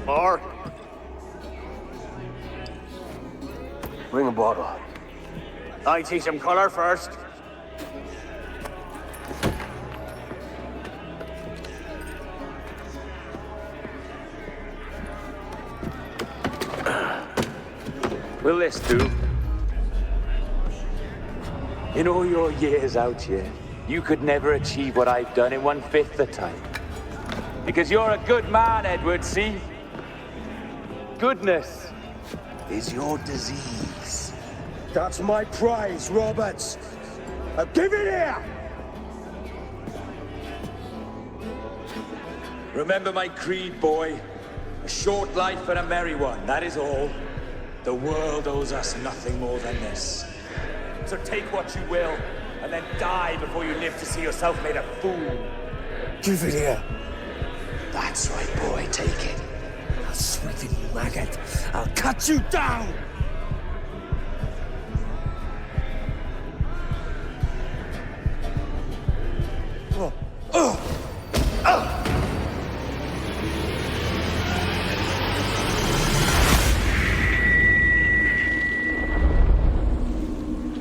Or bring a bottle. I teach him color first. Will this do? In all your years out here, you could never achieve what I've done in 1/5 the time. Because you're a good man, Edward, see? Goodness is your disease. That's my prize, Roberts. Now give it here! Remember my creed, boy. A short life and a merry one, that is all. The world owes us nothing more than this. So take what you will, and then die before you live to see yourself made a fool. Give it here. That's right, boy, take it. I'll sweeten you, maggot. I'll cut you down!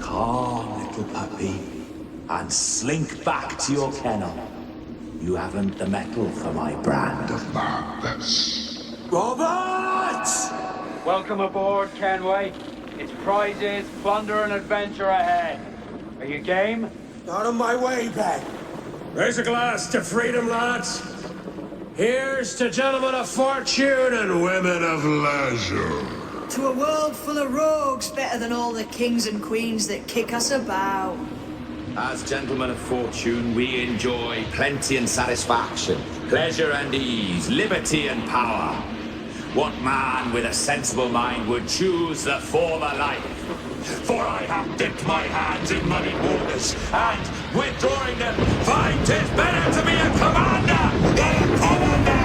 Calm, little puppy, and slink back to your kennel. You haven't the mettle for my brand of madness. Robert! Welcome aboard, Kenway. It's prizes, plunder, and adventure ahead. Are you game? Out of my way, Ben. Raise a glass to freedom, lads. Here's to gentlemen of fortune and women of leisure. To a world full of rogues, better than all the kings and queens that kick us about. As gentlemen of fortune, we enjoy plenty and satisfaction, pleasure and ease, liberty and power. What man with a sensible mind would choose the former life? For I have dipped my hands in muddy waters, and withdrawing them, find 'tis better to be a commander than a common man!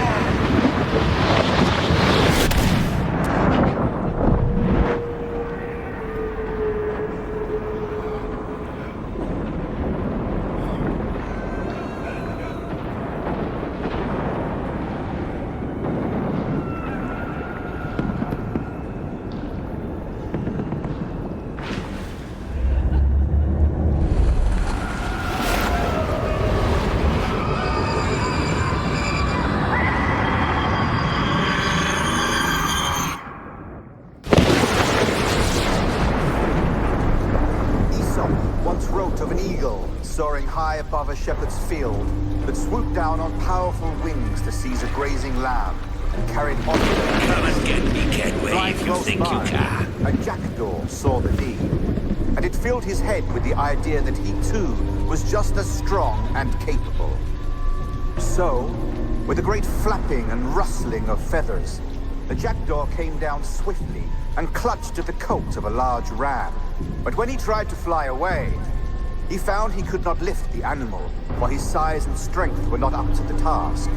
Soaring high above a shepherd's field that swooped down on powerful wings to seize a grazing lamb and carried on. Come and get me, Kenway, if you think you can. A jackdaw saw the deed, and it filled his head with the idea that he too was just as strong and capable. So, with a great flapping and rustling of feathers, the jackdaw came down swiftly and clutched at the coat of a large ram. But when he tried to fly away, he found he could not lift the animal, for his size and strength were not up to the task.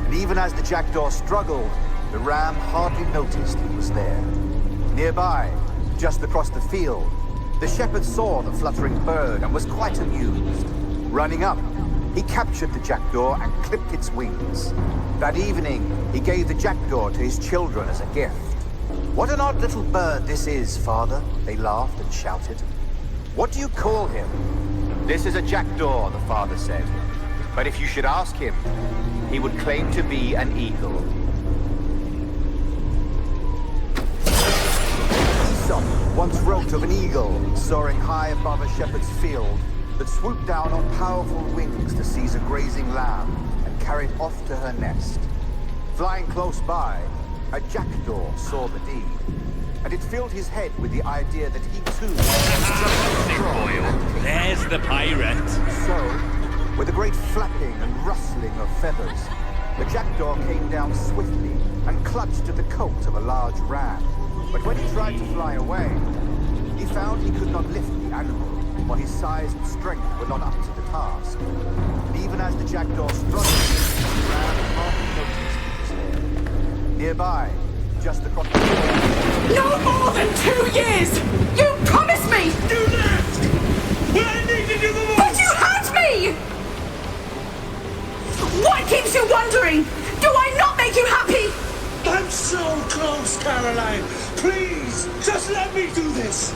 And even as the jackdaw struggled, the ram hardly noticed he was there. Nearby, just across the field, the shepherd saw the fluttering bird and was quite amused. Running up, he captured the jackdaw and clipped its wings. That evening, he gave the jackdaw to his children as a gift. "What an odd little bird this is, father," they laughed and shouted. "What do you call him?" "This is a jackdaw," the father said. "But if you should ask him, he would claim to be an eagle." Aesop once wrote of an eagle soaring high above a shepherd's field that swooped down on powerful wings to seize a grazing lamb and carry it off to her nest. Flying close by, a jackdaw saw the deed, and it filled his head with the idea that he too was just as strong and capable. There's the pirate. So, with a great flapping and rustling of feathers, the jackdaw came down swiftly and clutched at the coat of a large ram. But when he tried to fly away, he found he could not lift the animal, for his size and strength were not up to the task. And even as the jackdaw struggled, the ram hardly noticed he was there. Nearby, just across the field, No more than 2 years! You promised me! You left! When I needed you the most! But you had me! What keeps you wondering? Do I not make you happy? I'm so close, Caroline. Please, just let me do this.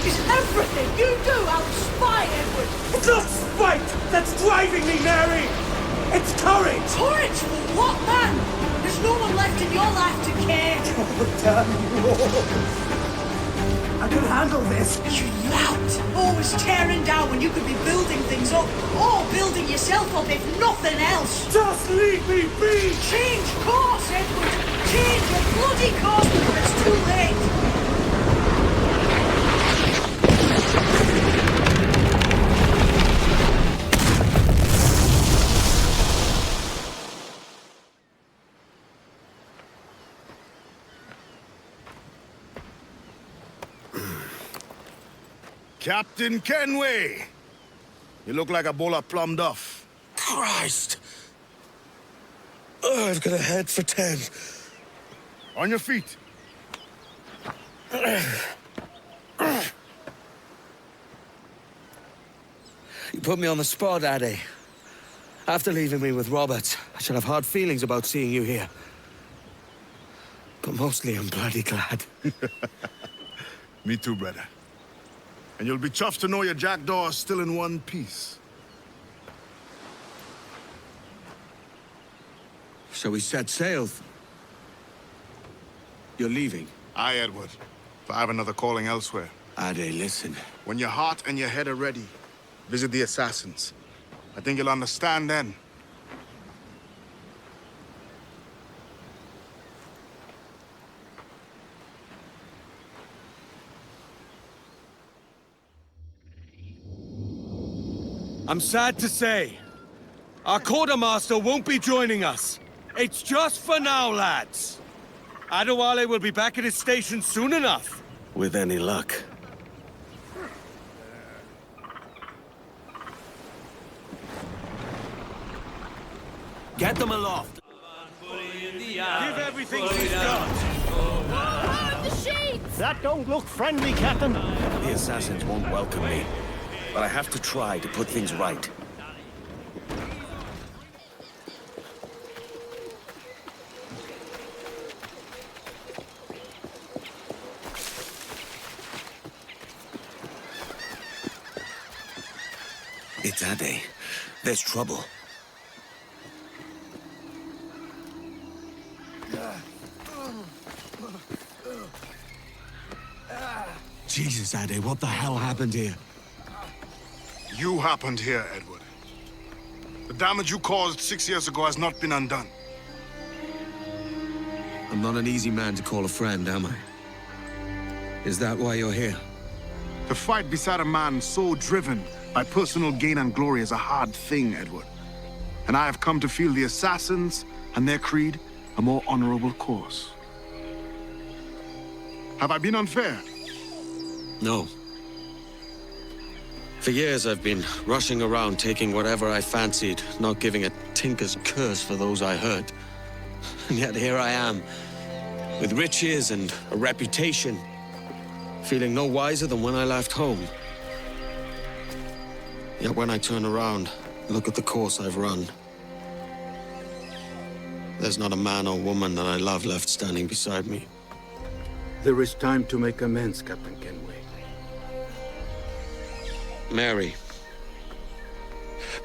Is everything you do out spy, Edward? It's not spite that's driving me, Mary. It's courage. Courage for what, man? There's no one left in your life to care. Oh, damn you all. I can handle this. You lout! Always tearing down when you could be building things up, or building yourself up if nothing else. Just leave me be. Change course, Edward. Change your bloody course before it's too late. Captain Kenway! You look like a bowl of plum duff. Christ. Oh, I've got a head for 10. On your feet. You put me on the spot, Addy. After leaving me with Robert, I should have hard feelings about seeing you here. But mostly I'm bloody glad. Me too, brother. And you'll be chuffed to know your jackdaw is still in one piece. So we set sail. You're leaving? Aye, Edward. But I have another calling elsewhere. Addy, listen. When your heart and your head are ready, visit the assassins. I think you'll understand then. I'm sad to say, our quartermaster won't be joining us. It's just for now, lads. Adewale will be back at his station soon enough. With any luck. Get them aloft. Give everything she's got. The sheets! That don't look friendly, Captain. The assassins won't welcome me, but I have to try to put things right. It's Ade. There's trouble. Jesus, Ade, what the hell happened here? You happened here, Edward. The damage you caused 6 years ago has not been undone. I'm not an easy man to call a friend, am I? Is that why you're here? To fight beside a man so driven by personal gain and glory is a hard thing, Edward. And I have come to feel the assassins and their creed a more honorable course. Have I been unfair? No. For years I've been rushing around taking whatever I fancied, not giving a tinker's curse for those I hurt. And yet here I am, with riches and a reputation, feeling no wiser than when I left home. Yet when I turn around, look at the course I've run. There's not a man or woman that I love left standing beside me. There is time to make amends, Captain Kenway. Mary.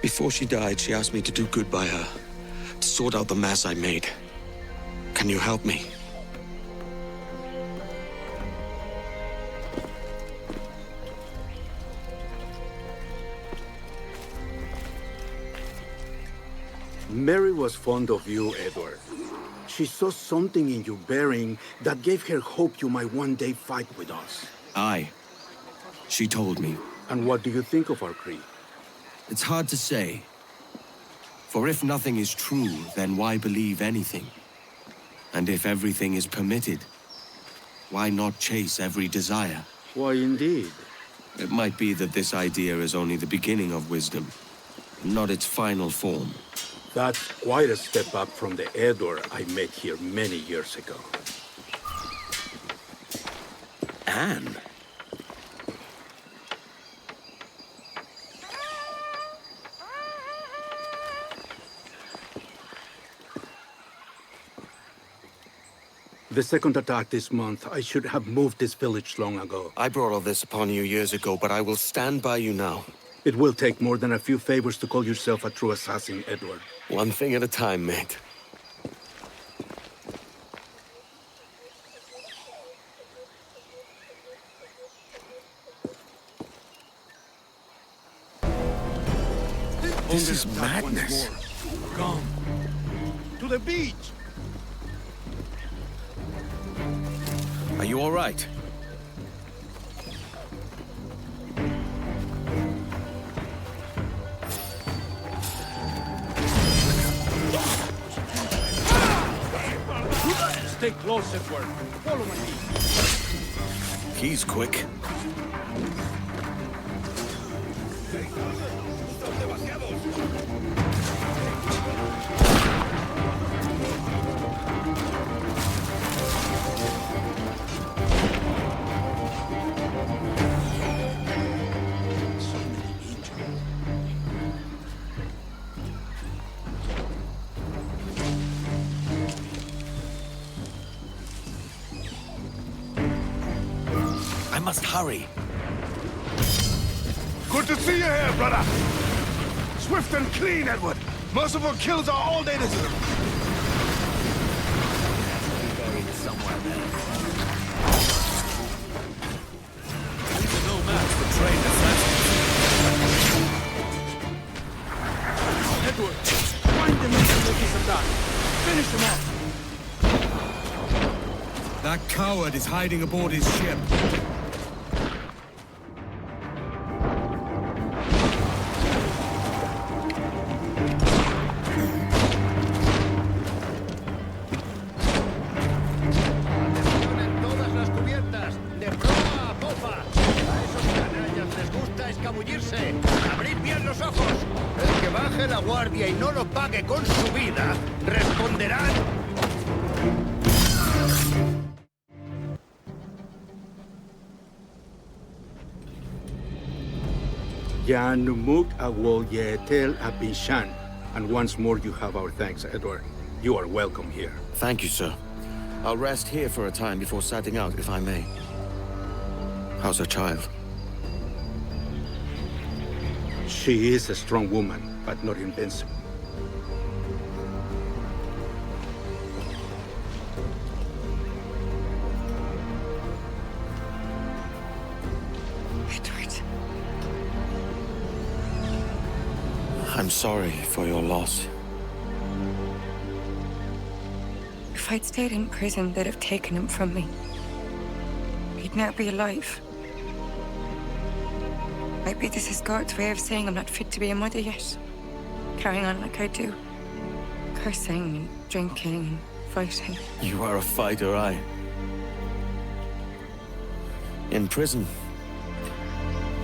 Before she died, she asked me to do good by her, to sort out the mess I made. Can you help me? Mary was fond of you, Edward. She saw something in your bearing that gave her hope you might one day fight with us. Aye. She told me. And what do you think of our creed? It's hard to say. For if nothing is true, then why believe anything? And if everything is permitted, why not chase every desire? Why, indeed. It might be that this idea is only the beginning of wisdom, not its final form. That's quite a step up from the Edward I met here many years ago. Anne? The second attack this month. I should have moved this village long ago. I brought all this upon you years ago, but I will stand by you now. It will take more than a few favors to call yourself a true assassin, Edward. One thing at a time, mate. This is madness. Come. To the beach! Are you all right? Stay close, Edward. Follow my lead. He's quick. I must hurry. Good to see you here, brother. Swift and clean, Edward. Merciful kills are all they deserve. Buried somewhere there. These are no match for trained assassins. Edward, find the men who make this attack. Finish them off. That coward is hiding aboard his ship. Y no lo pague con su vida, responderán. Yanumuk awol yetel abishan. And once more you have our thanks, Edward. You are welcome here. Thank you, sir. I'll rest here for a time before setting out, if I may. How's her child? She is a strong woman, but not invincible. Edward. I'm sorry for your loss. If I'd stayed in prison, they'd have taken him from me. He'd now be alive. Maybe this is God's way of saying I'm not fit to be a mother yet. Carrying on like I do. Cursing and drinking and fighting. You are a fighter, aye. In prison,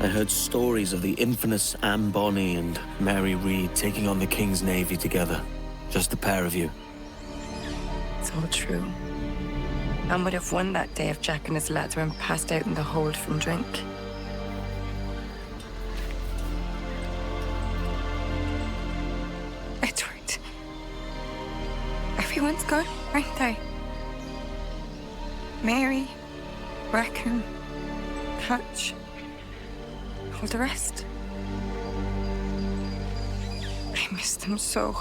I heard stories of the infamous Anne Bonny and Mary Read taking on the King's Navy together. Just the pair of you. It's all true. Anne would have won that day if Jack and his lads weren't passed out in the hold from drink. Edward. Everyone's gone, aren't they? Mary, Rackham, Hutch, all the rest. I miss them so.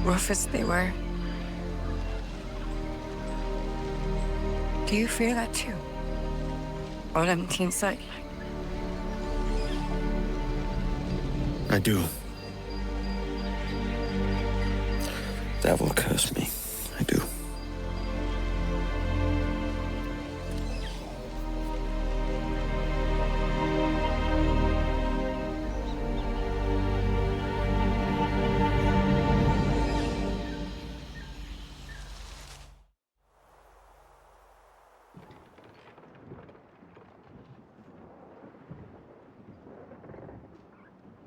Rough as they were. Do you feel that too? All empty inside? I do. Devil curse me. I do.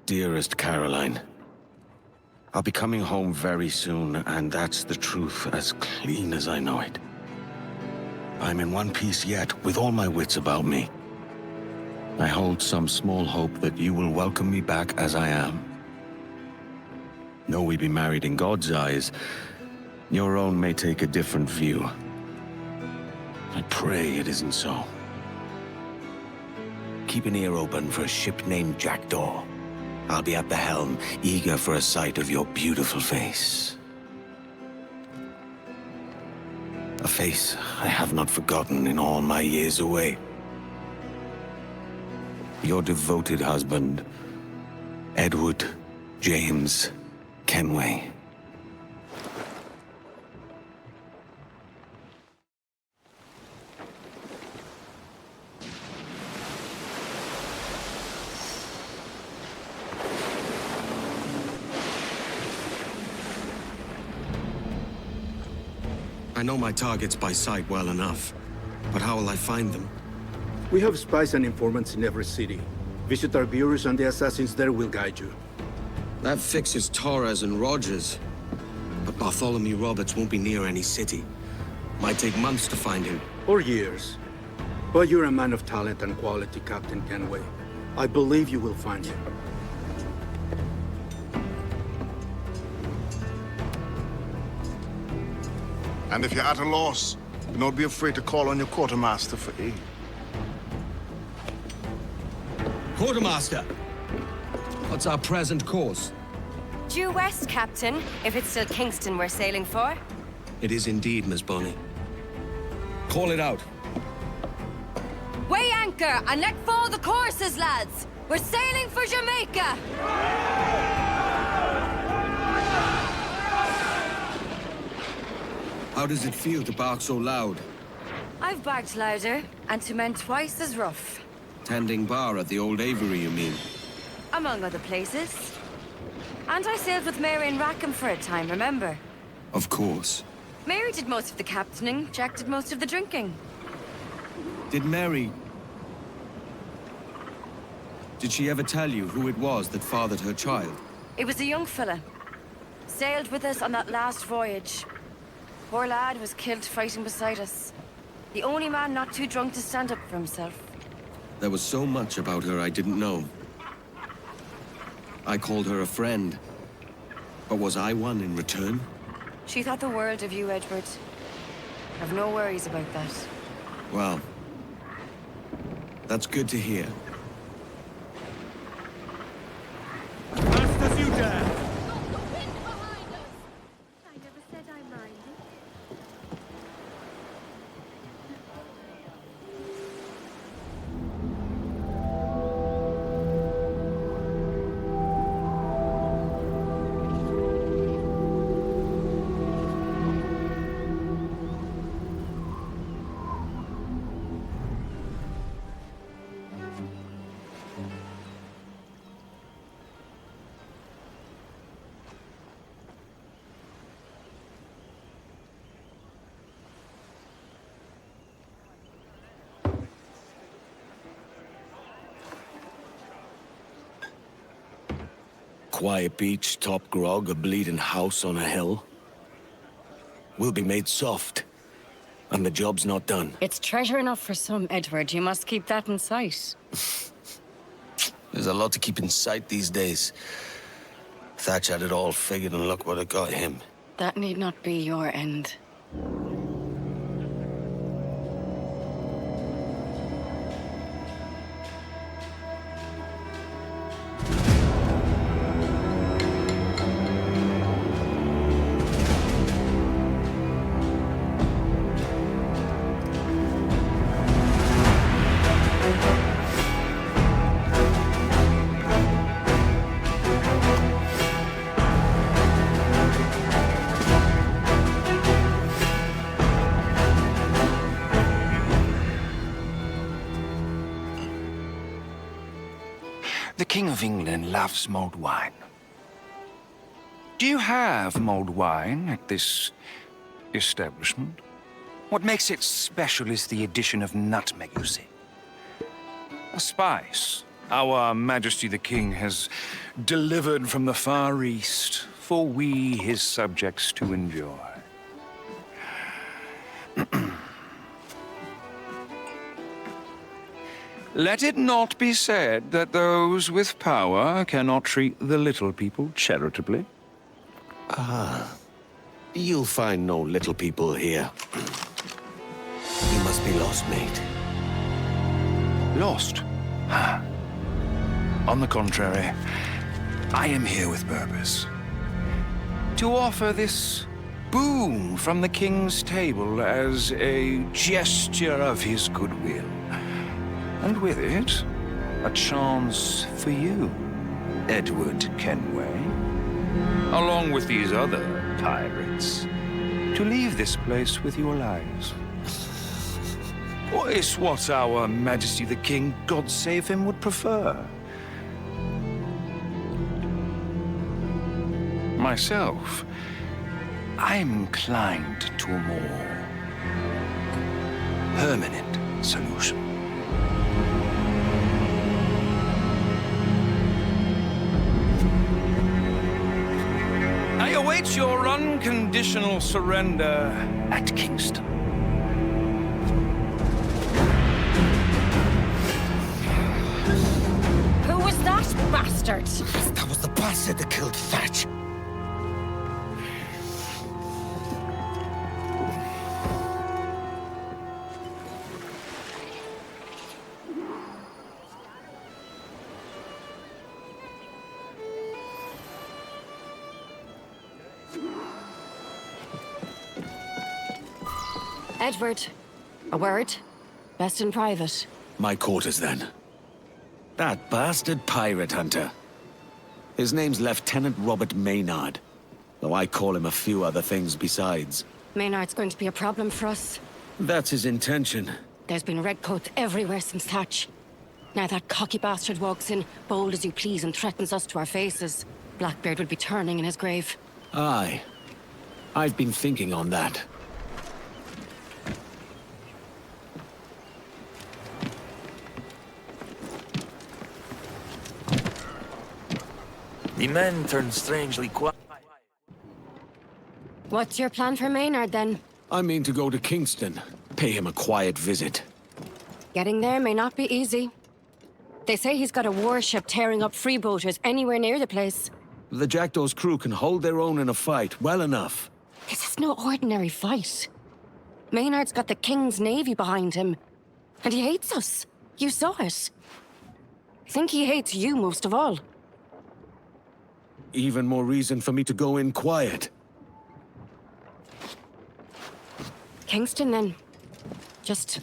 Dearest Caroline, I'll be coming home very soon, and that's the truth as clean as I know it. I'm in one piece yet, with all my wits about me. I hold some small hope that you will welcome me back as I am. Though we be married in God's eyes, your own may take a different view. I pray it isn't so. Keep an ear open for a ship named Jackdaw. I'll be at the helm, eager for a sight of your beautiful face. A face I have not forgotten in all my years away. Your devoted husband, Edward James Kenway. I know my targets by sight well enough, but how will I find them? We have spies and informants in every city. Visit our bureaus and the assassins there will guide you. That fixes Torres and Rogers. But Bartholomew Roberts won't be near any city. Might take months to find him. Or years. But you're a man of talent and quality, Captain Kenway. I believe you will find him. And if you're at a loss, do not be afraid to call on your quartermaster for aid. Quartermaster! What's our present course? Due west, Captain, if it's still Kingston we're sailing for. It is indeed, Miss Bonny. Call it out. Weigh anchor and let fall the courses, lads! We're sailing for Jamaica! How does it feel to bark so loud? I've barked louder, and to men twice as rough. Tending bar at the old Aviary, you mean? Among other places. And I sailed with Mary and Rackham for a time, remember? Of course. Mary did most of the captaining, Jack did most of the drinking. Did Mary... Did she ever tell you who it was that fathered her child? It was a young fella. Sailed with us on that last voyage. Poor lad was killed fighting beside us. The only man not too drunk to stand up for himself. There was so much about her I didn't know. I called her a friend. But was I one in return? She thought the world of you, Edward. Have no worries about that. Well, that's good to hear. Fast as you dare! Quiet beach, top grog, a bleeding house on a hill. We'll be made soft. And the job's not done. It's treasure enough for some, Edward. You must keep that in sight. There's a lot to keep in sight these days. Thatch had it all figured and look what it got him. That need not be your end. The King of England loves mulled wine. Do you have mulled wine at this establishment? What makes it special is the addition of nutmeg, you see. A spice our Majesty the King has delivered from the Far East for we, his subjects, to enjoy. Let it not be said that those with power cannot treat the little people charitably. Ah, you'll find no little people here. You must must be lost, mate. Lost? Huh. On the contrary, I am here with purpose. To offer this boon from the king's table as a gesture of his goodwill. And with it, a chance for you, Edward Kenway, along with these other pirates, to leave this place with your lives. Or is what our Majesty the King, God save him, would prefer. Myself, I'm inclined to a more permanent solution. I await your unconditional surrender at Kingston. Who was that bastard? That was the bastard that killed Thatch. Edward, a word. Best in private. My quarters, then. That bastard pirate hunter. His name's Lieutenant Robert Maynard, though I call him a few other things besides. Maynard's going to be a problem for us. That's his intention. There's been redcoats everywhere since Thatch. Now that cocky bastard walks in, bold as you please, and threatens us to our faces. Blackbeard would be turning in his grave. Aye. I've been thinking on that. The men turned strangely quiet. What's your plan for Maynard, then? I mean to go to Kingston, pay him a quiet visit. Getting there may not be easy. They say he's got a warship tearing up freebooters anywhere near the place. The Jackdaw's crew can hold their own in a fight well enough. This is no ordinary fight. Maynard's got the King's Navy behind him. And he hates us. You saw it. I think he hates you most of all. Even more reason for me to go in quiet. Kingston, then. Just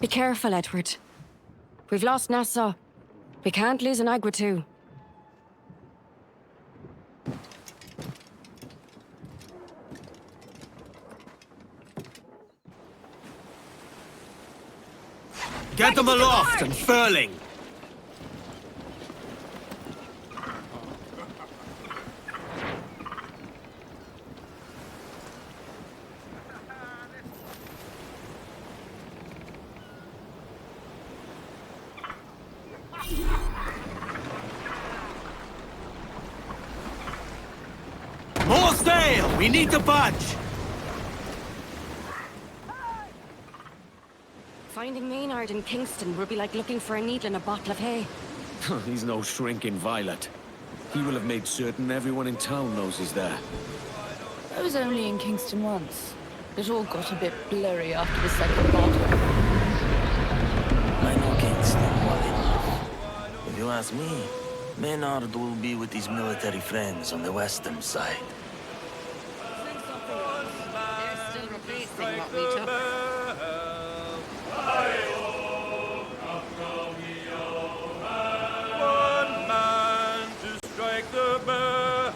be careful, Edward. We've lost Nassau. We can't lose Anagua too. Get them aloft and furling! More sail! We need to budge! Finding Maynard in Kingston would be like looking for a needle in a bottle of hay. He's no shrinking violet. He will have made certain everyone in town knows he's there. I was only in Kingston once. It all got a bit blurry after the second bottle. I know Kingston well enough. If you ask me, Maynard will be with his military friends on the western side. They're still replacing what we took. One man to strike the bell.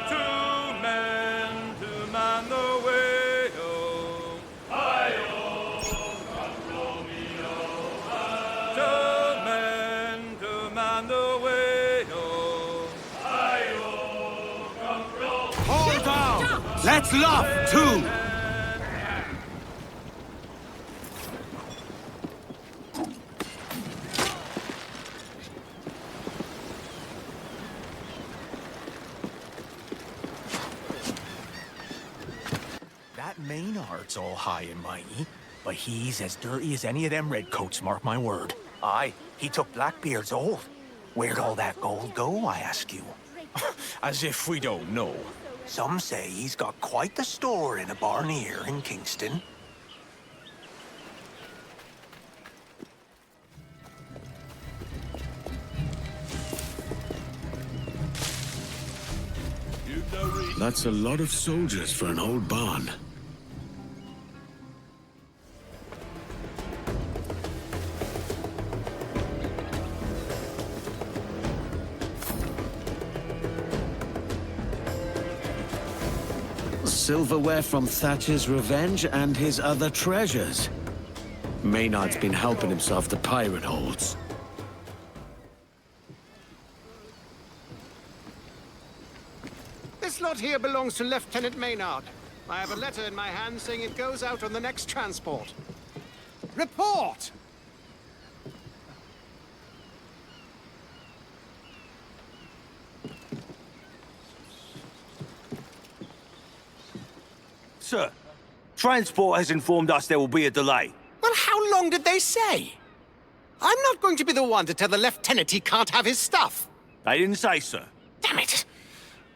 Two men to man the wheel. Two men to man the wheel. Hold down! Let's luff, too! That Maynard's all high and mighty, but he's as dirty as any of them redcoats, mark my word. Aye, he took Blackbeard's oath. Where'd all that gold go, I ask you? As if we don't know. Some say he's got quite the store in a barn here in Kingston. That's a lot of soldiers for an old barn. Silverware from Thatcher's revenge and his other treasures. Maynard's been helping himself to pirate holds. This lot here belongs to Lieutenant Maynard. I have a letter in my hand saying it goes out on the next transport. Report! Sir, transport has informed us there will be a delay. Well, how long did they say? I'm not going to be the one to tell the Lieutenant he can't have his stuff. They didn't say, sir. Damn it!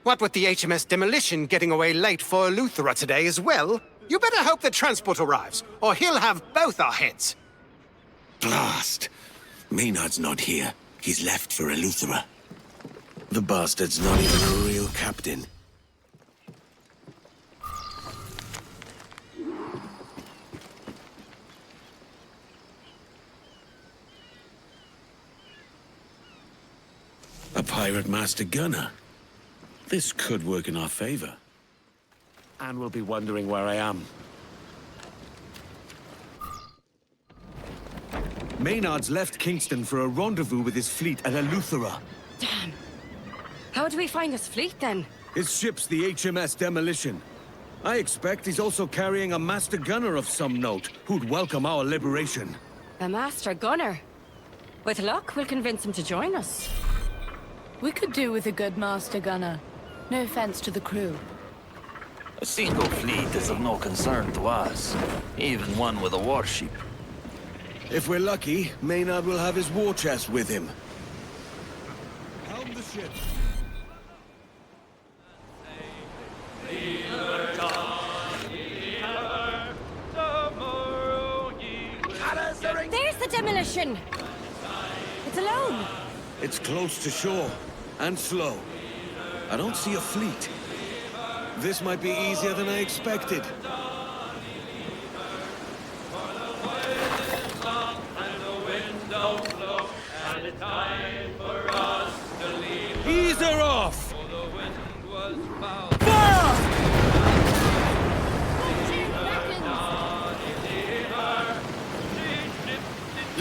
What with the HMS Demolition getting away late for Eleuthera today as well, you better hope the transport arrives, or he'll have both our heads. Blast! Maynard's not here. He's left for Eleuthera. The bastard's not even a real captain. A pirate master gunner. This could work in our favor. And we'll be wondering where I am. Maynard's left Kingston for a rendezvous with his fleet at Eleuthera. Damn. How do we find his fleet, then? His ship's the HMS Demolition. I expect he's also carrying a master gunner of some note, who'd welcome our liberation. A master gunner? With luck, we'll convince him to join us. We could do with a good master gunner. No offense to the crew. A single fleet is of no concern to us, even one with a warship. If we're lucky, Maynard will have his war chest with him. Helm the ship. There's the Demolition! It's alone! It's close to shore, and slow. I don't see a fleet. This might be easier than I expected. Ease her off! Fire!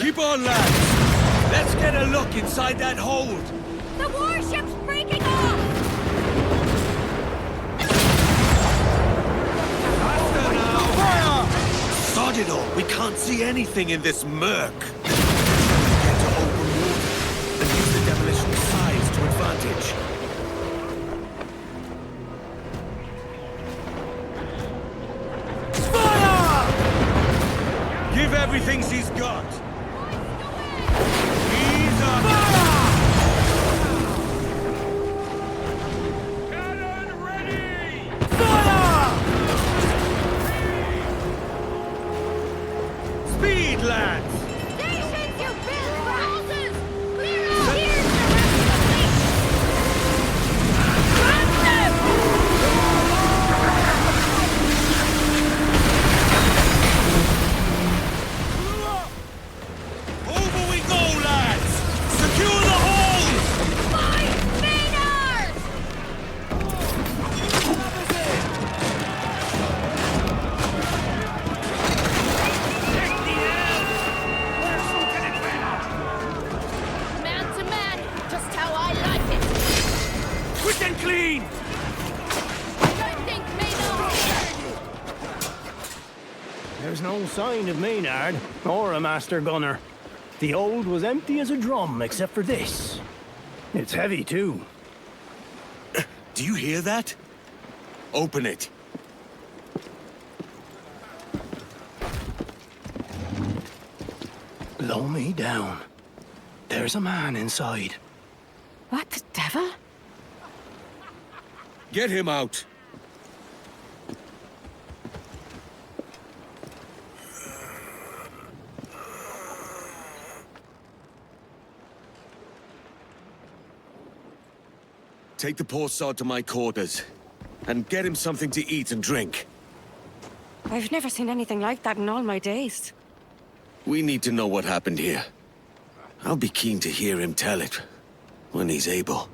Keep on, lads! Let's get a look inside that hold! The warship's breaking off! Faster now! Fire! Sod it all! We can't see anything in this murk! Get to open water and use the demolition size to advantage. Fire! Give everything she's got! There's no sign of Maynard, or a master gunner. The hold was empty as a drum, except for this. It's heavy, too. Do you hear that? Open it. Blow me down. There's a man inside. What the devil? Get him out. take the poor sod to my quarters, and get him something to eat and drink. I've never seen anything like that in all my days. We need to know what happened here. I'll be keen to hear him tell it, when he's able.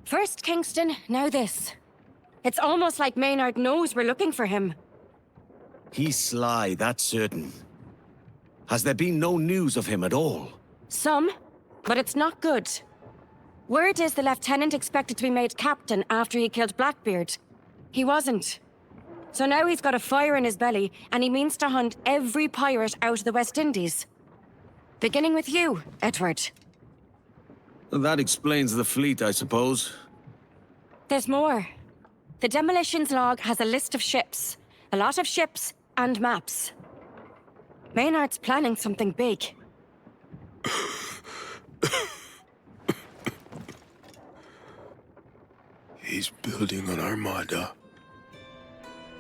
First Kingston, now this. It's almost like Maynard knows we're looking for him. He's sly, that's certain. Has there been no news of him at all? Some, but it's not good. Word is the lieutenant expected to be made captain after he killed Blackbeard. He wasn't. So now he's got a fire in his belly, and he means to hunt every pirate out of the West Indies. Beginning with you, Edward. That explains the fleet, I suppose. There's more. The demolitions log has a list of ships. A lot of ships and maps. Maynard's planning something big. He's building an armada.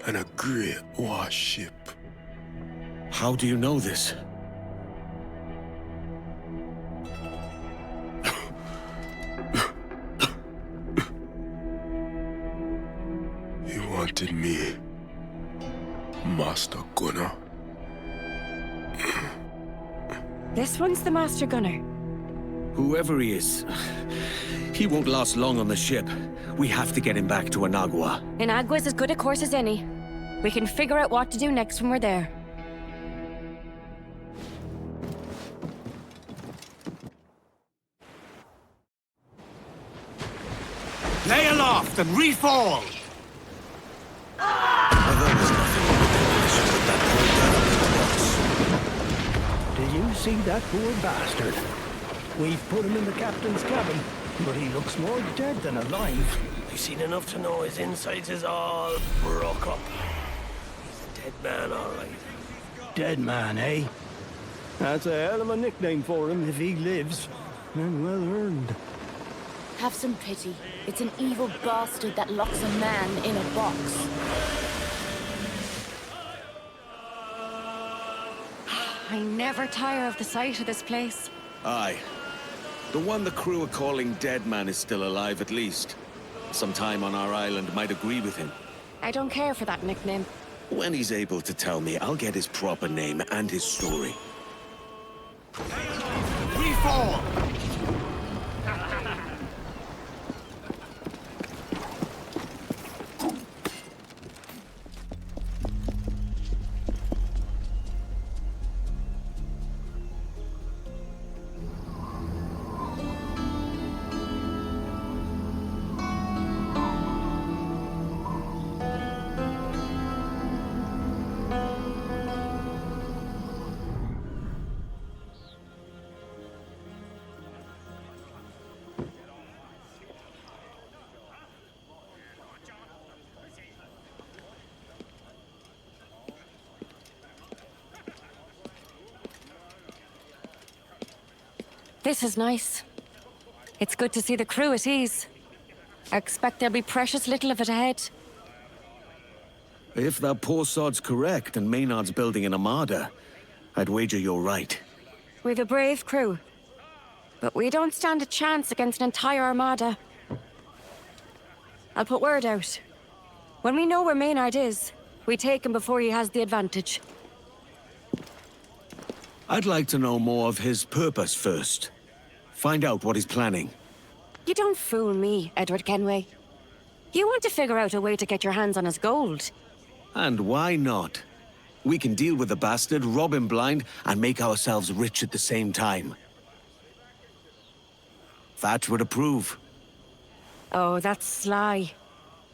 And a great warship. How do you know this? He wanted me, Master Gunner. This one's the Master Gunner. Whoever he is, he won't last long on the ship. We have to get him back to Anagua. Inagua's as good a course as any. We can figure out what to do next when we're there. Lay aloft and refall! Did you see that poor bastard? We've put him in the captain's cabin, but he looks more dead than alive. We've seen enough to know his insides is all broke up. He's a dead man, all right. Dead man, eh? That's a hell of a nickname for him if he lives. And well earned. Have some pity. It's an evil bastard that locks a man in a box. I never tire of the sight of this place. Aye. The one the crew are calling Dead Man is still alive at least. Some time on our island might agree with him. I don't care for that nickname. When he's able to tell me, I'll get his proper name and his story. Reform! This is nice. It's good to see the crew at ease. I expect there'll be precious little of it ahead. If that poor sod's correct and Maynard's building an armada, I'd wager you're right. We've a brave crew. But we don't stand a chance against an entire armada. I'll put word out. When we know where Maynard is, we take him before he has the advantage. I'd like to know more of his purpose first. Find out what he's planning. You don't fool me, Edward Kenway. You want to figure out a way to get your hands on his gold. And why not? We can deal with the bastard, rob him blind, and make ourselves rich at the same time. That would approve. Oh, that's sly.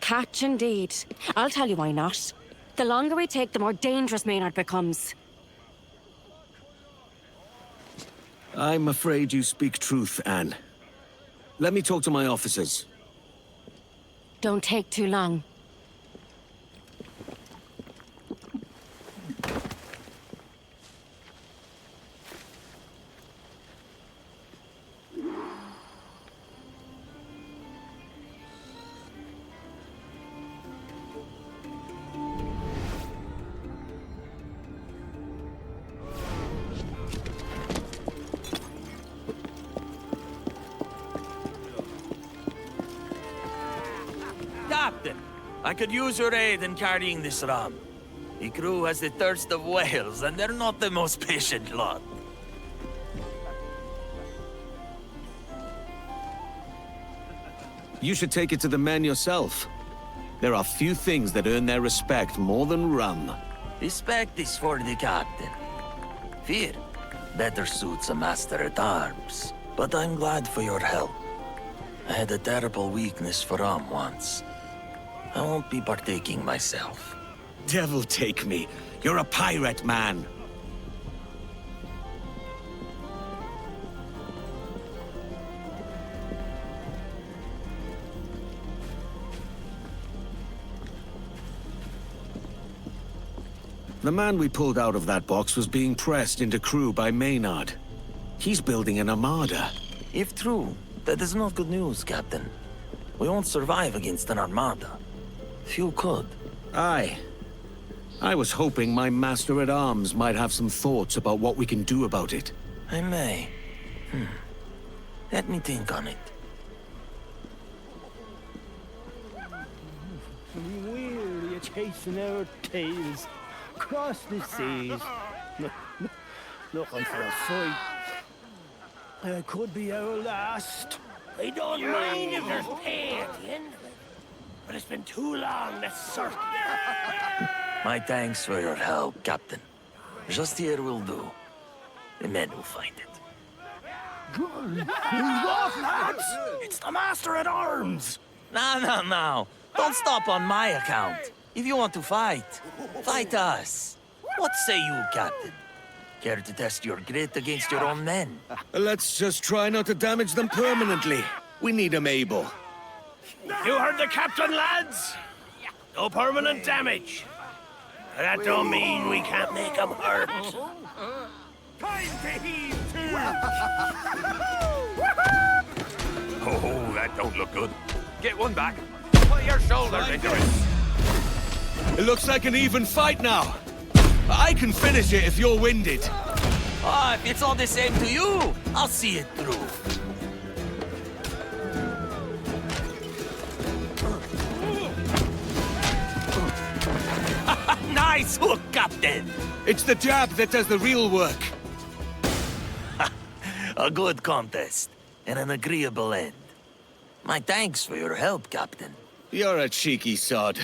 Catch indeed. I'll tell you why not. The longer we take, the more dangerous Maynard becomes. I'm afraid you speak truth, Anne. Let me talk to my officers. Don't take too long. I could use your aid in carrying this ram. The crew has the thirst of whales, and they're not the most patient lot. You should take it to the men yourself. There are few things that earn their respect more than rum. Respect is for the captain. Fear better suits a master-at-arms. But I'm glad for your help. I had a terrible weakness for rum once. I won't be partaking myself. Devil take me. You're a pirate, man. The man we pulled out of that box was being pressed into crew by Maynard. He's building an armada. If true, that is not good news, Captain. We won't survive against an armada. Few could. Aye. I was hoping my master-at-arms might have some thoughts about what we can do about it. I may. Let me think on it. We're chasing our tails across the seas. Looking for a fight. It could be our last. I don't mind if there's pay at the end of it, but it's been too long, that's certain. My thanks for your help, Captain. Just here will do. The men will find it. Move off, lads! It's the Master-at-Arms! No. Don't stop on my account. If you want to fight, fight us. What say you, Captain? Care to test your grit against your own men? Let's just try not to damage them permanently. We need them able. You heard the captain, lads? No permanent damage. That don't mean we can't make them hurt. Time to heave to! Oh, that don't look good. Get one back. Put your shoulders into it. It looks like an even fight now. I can finish it if you're winded. If it's all the same to you, I'll see it through. Nice hook, Captain! It's the jab that does the real work. A good contest, and an agreeable end. My thanks for your help, Captain. You're a cheeky sod.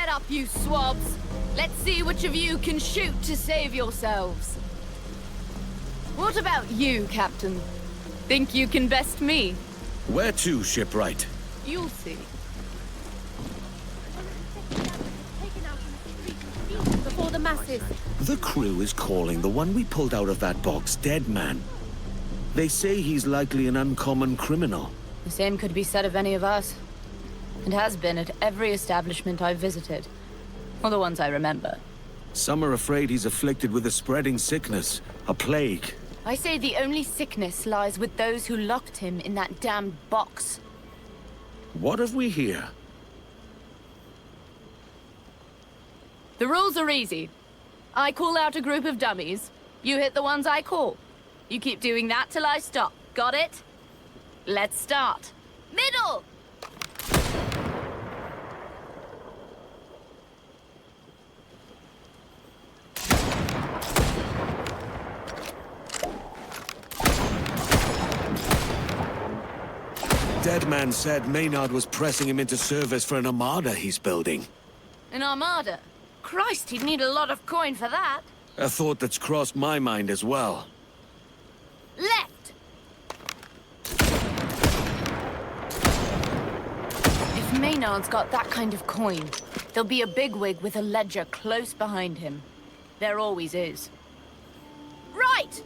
Up, you swabs. Let's see which of you can shoot to save yourselves. What about you, Captain? Think you can best me? Where to, shipwright? You'll see. Before the masses. The crew is calling the one we pulled out of that box Dead Man. They say he's likely an uncommon criminal. The same could be said of any of us. And has been at every establishment I've visited. Or the ones I remember. Some are afraid he's afflicted with a spreading sickness, a plague. I say the only sickness lies with those who locked him in that damned box. What have we here? The rules are easy. I call out a group of dummies. You hit the ones I call. You keep doing that till I stop. Got it? Let's start. Middle! Dead Man said Maynard was pressing him into service for an armada he's building. An armada? Christ, he'd need a lot of coin for that. A thought that's crossed my mind as well. Left! If Maynard's got that kind of coin, there'll be a bigwig with a ledger close behind him. There always is. Right!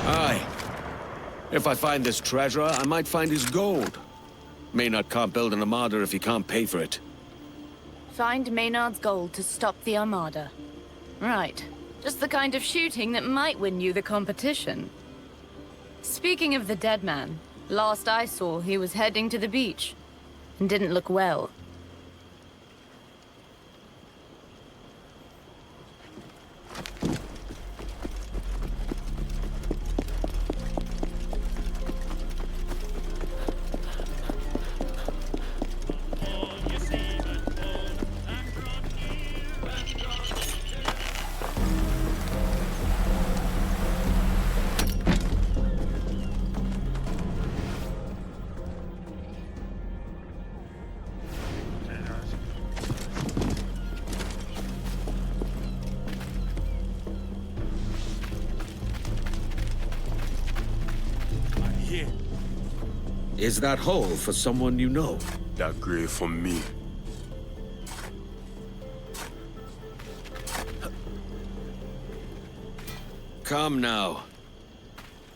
Aye. If I find this treasure, I might find his gold. Maynard can't build an armada if he can't pay for it. Find Maynard's gold to stop the Armada. Right. Just the kind of shooting that might win you the competition. Speaking of the dead man, last I saw he was heading to the beach. And didn't look well. Is that hole for someone you know? That grave for me. Come now.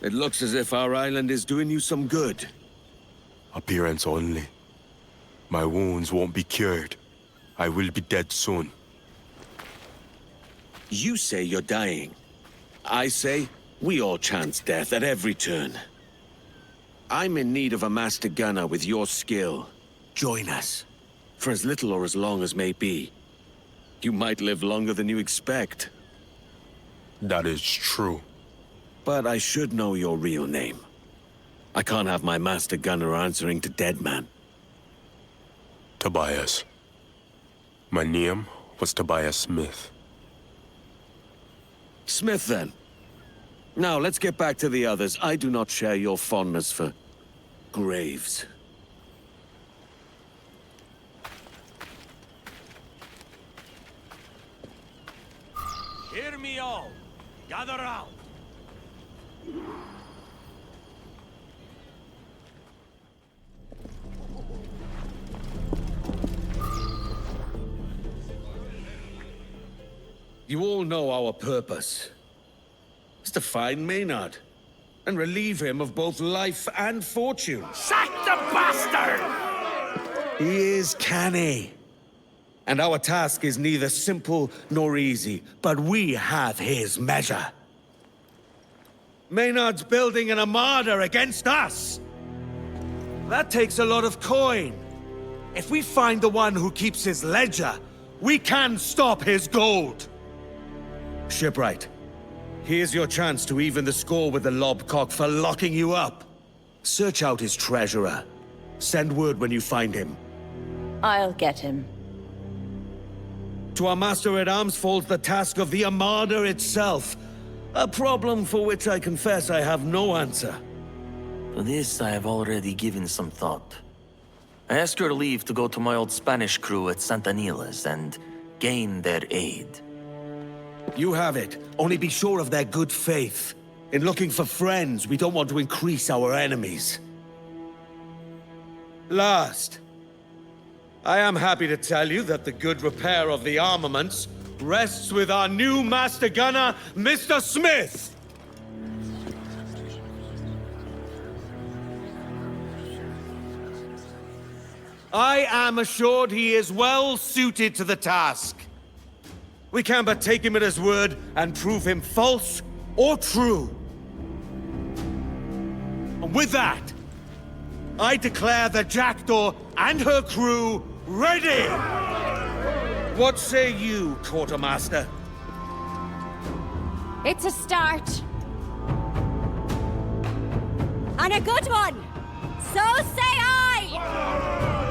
It looks as if our island is doing you some good. Appearance only. My wounds won't be cured. I will be dead soon. You say you're dying. I say we all chance death at every turn. I'm in need of a master gunner with your skill. Join us. For as little or as long as may be. You might live longer than you expect. That is true. But I should know your real name. I can't have my master gunner answering to dead man. Tobias. My name was Tobias Smith. Smith, then. Now, let's get back to the others. I do not share your fondness for graves. Hear me all. Gather round. You all know our purpose. It's to find Maynard and relieve him of both life and fortune. Sack the bastard! He is canny. And our task is neither simple nor easy, but we have his measure. Maynard's building an armada against us. That takes a lot of coin. If we find the one who keeps his ledger, we can stop his gold. Shipwright, here's your chance to even the score with the lobcock for locking you up. Search out his treasurer. Send word when you find him. I'll get him. To our master-at-arms falls the task of the Armada itself. A problem for which I confess I have no answer. For this, I have already given some thought. I asked your leave to go to my old Spanish crew at Santa Nila's and gain their aid. You have it. Only be sure of their good faith. In looking for friends, we don't want to increase our enemies. Last, I am happy to tell you that the good repair of the armaments rests with our new master gunner, Mr. Smith! I am assured he is well suited to the task. We can but take him at his word and prove him false or true. And with that, I declare the Jackdaw and her crew ready! What say you, Quartermaster? It's a start. And a good one. So say I!